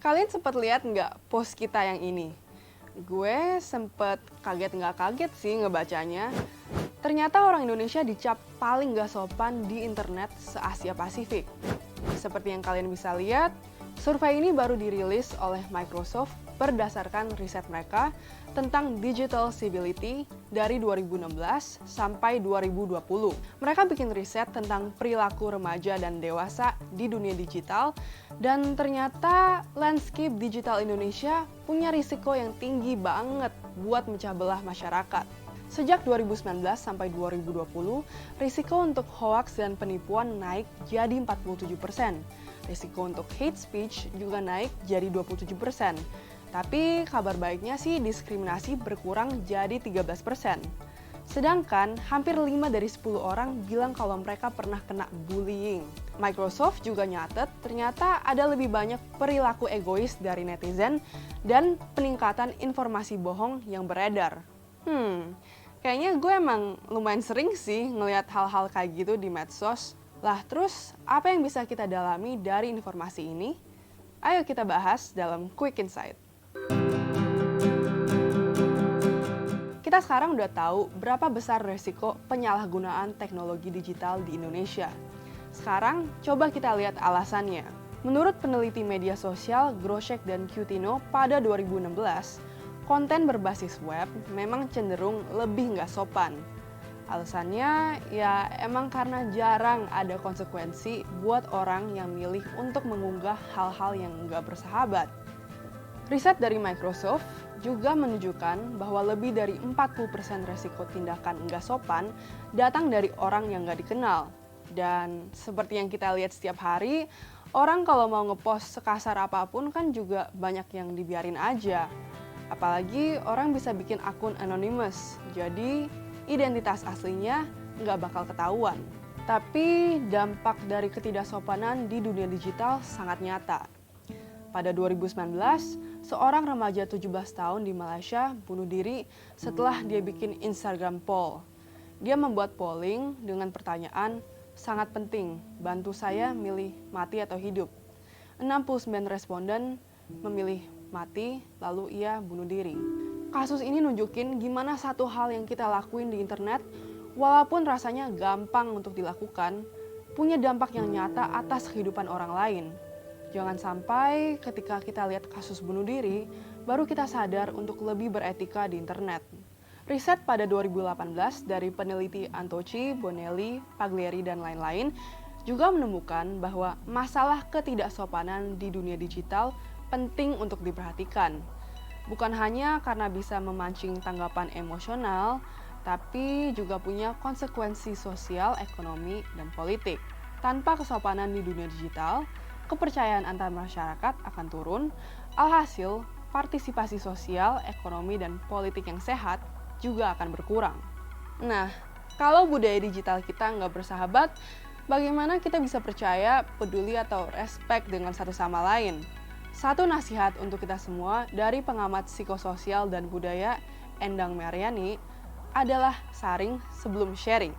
Kalian sempat lihat nggak post kita yang ini? Gue sempet kaget nggak kaget sih ngebacanya. Ternyata orang Indonesia dicap paling nggak sopan di internet se-Asia Pasifik. Seperti yang kalian bisa lihat, survei ini baru dirilis oleh Microsoft berdasarkan riset mereka tentang digital civility dari 2016 sampai 2020. Mereka bikin riset tentang perilaku remaja dan dewasa di dunia digital, dan ternyata landscape digital Indonesia punya risiko yang tinggi banget buat mecah belah masyarakat. Sejak 2019 sampai 2020, risiko untuk hoax dan penipuan naik jadi 47%. Risiko untuk hate speech juga naik jadi 27%. Tapi kabar baiknya sih diskriminasi berkurang jadi 13%. Sedangkan hampir 5 dari 10 orang bilang kalau mereka pernah kena bullying. Microsoft juga nyatet ternyata ada lebih banyak perilaku egois dari netizen dan peningkatan informasi bohong yang beredar. Kayaknya gue emang lumayan sering sih ngelihat hal-hal kayak gitu di medsos. Lah terus apa yang bisa kita dalami dari informasi ini? Ayo kita bahas dalam Quick Insight. Kita sekarang udah tahu berapa besar resiko penyalahgunaan teknologi digital di Indonesia. Sekarang coba kita lihat alasannya. Menurut peneliti media sosial Groshek dan Cutino pada 2016, konten berbasis web memang cenderung lebih nggak sopan. Alasannya ya emang karena jarang ada konsekuensi buat orang yang milih untuk mengunggah hal-hal yang nggak bersahabat. Riset dari Microsoft juga menunjukkan bahwa lebih dari 40% resiko tindakan nggak sopan datang dari orang yang nggak dikenal. Dan seperti yang kita lihat setiap hari, orang kalau mau ngepost sekasar apapun kan juga banyak yang dibiarin aja. Apalagi orang bisa bikin akun anonymous, jadi identitas aslinya nggak bakal ketahuan. Tapi dampak dari ketidaksopanan di dunia digital sangat nyata. Pada 2019, seorang remaja 17 tahun di Malaysia bunuh diri setelah dia bikin Instagram poll. Dia membuat polling dengan pertanyaan, sangat penting, bantu saya milih mati atau hidup. 69 responden memilih mati, lalu ia bunuh diri. Kasus ini nunjukin gimana satu hal yang kita lakuin di internet, walaupun rasanya gampang untuk dilakukan, punya dampak yang nyata atas kehidupan orang lain. Jangan sampai ketika kita lihat kasus bunuh diri, baru kita sadar untuk lebih beretika di internet. Riset pada 2018 dari peneliti Antoci, Bonelli, Pagliari, dan lain-lain juga menemukan bahwa masalah ketidaksopanan di dunia digital penting untuk diperhatikan. Bukan hanya karena bisa memancing tanggapan emosional, tapi juga punya konsekuensi sosial, ekonomi, dan politik. Tanpa kesopanan di dunia digital, kepercayaan antar masyarakat akan turun, alhasil partisipasi sosial, ekonomi, dan politik yang sehat juga akan berkurang. Nah, kalau budaya digital kita nggak bersahabat, bagaimana kita bisa percaya, peduli, atau respect dengan satu sama lain? Satu nasihat untuk kita semua dari pengamat psikososial dan budaya Endang Mariani adalah saring sebelum sharing.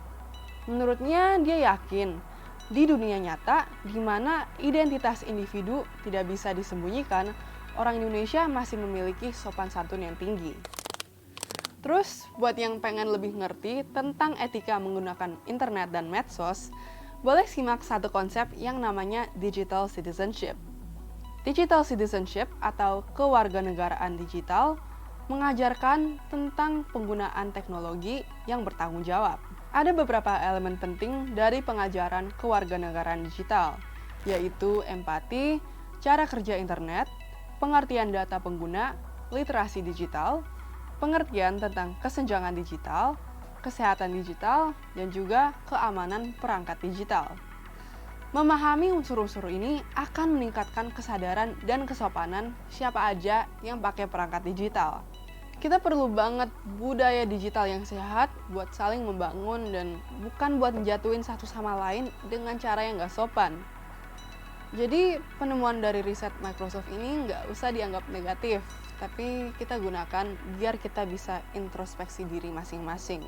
Menurutnya dia yakin di dunia nyata di mana identitas individu tidak bisa disembunyikan, orang Indonesia masih memiliki sopan santun yang tinggi. Terus buat yang pengen lebih ngerti tentang etika menggunakan internet dan medsos, boleh simak satu konsep yang namanya digital citizenship. Digital citizenship atau kewarganegaraan digital mengajarkan tentang penggunaan teknologi yang bertanggung jawab. Ada beberapa elemen penting dari pengajaran kewarganegaraan digital, yaitu empati, cara kerja internet, pengertian data pengguna, literasi digital, pengertian tentang kesenjangan digital, kesehatan digital, dan juga keamanan perangkat digital. Memahami unsur-unsur ini akan meningkatkan kesadaran dan kesopanan siapa aja yang pakai perangkat digital. Kita perlu banget budaya digital yang sehat buat saling membangun dan bukan buat menjatuhin satu sama lain dengan cara yang nggak sopan. Jadi penemuan dari riset Microsoft ini nggak usah dianggap negatif, tapi kita gunakan biar kita bisa introspeksi diri masing-masing.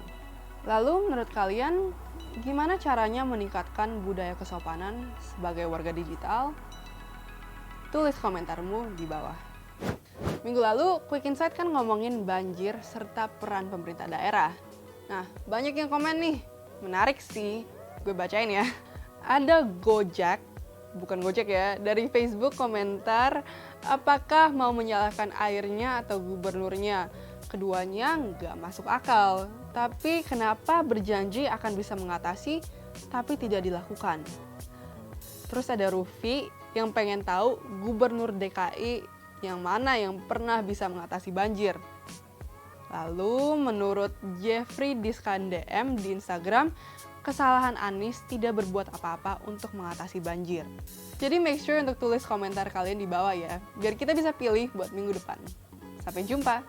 Lalu menurut kalian, gimana caranya meningkatkan budaya kesopanan sebagai warga digital? Tulis komentarmu di bawah. Minggu lalu, Quick Insight kan ngomongin banjir serta peran pemerintah daerah. Nah, banyak yang komen nih. Menarik sih, gue bacain ya. Ada Gojek, bukan Gojek ya, dari Facebook komentar, apakah mau menyalahkan airnya atau gubernurnya? Keduanya nggak masuk akal. Tapi kenapa berjanji akan bisa mengatasi, tapi tidak dilakukan? Terus ada Rufi yang pengen tahu gubernur DKI yang mana yang pernah bisa mengatasi banjir. Lalu menurut Jeffrey Diskan DM di Instagram, kesalahan Anies tidak berbuat apa-apa untuk mengatasi banjir. Jadi make sure untuk tulis komentar kalian di bawah ya, biar kita bisa pilih buat minggu depan. Sampai jumpa!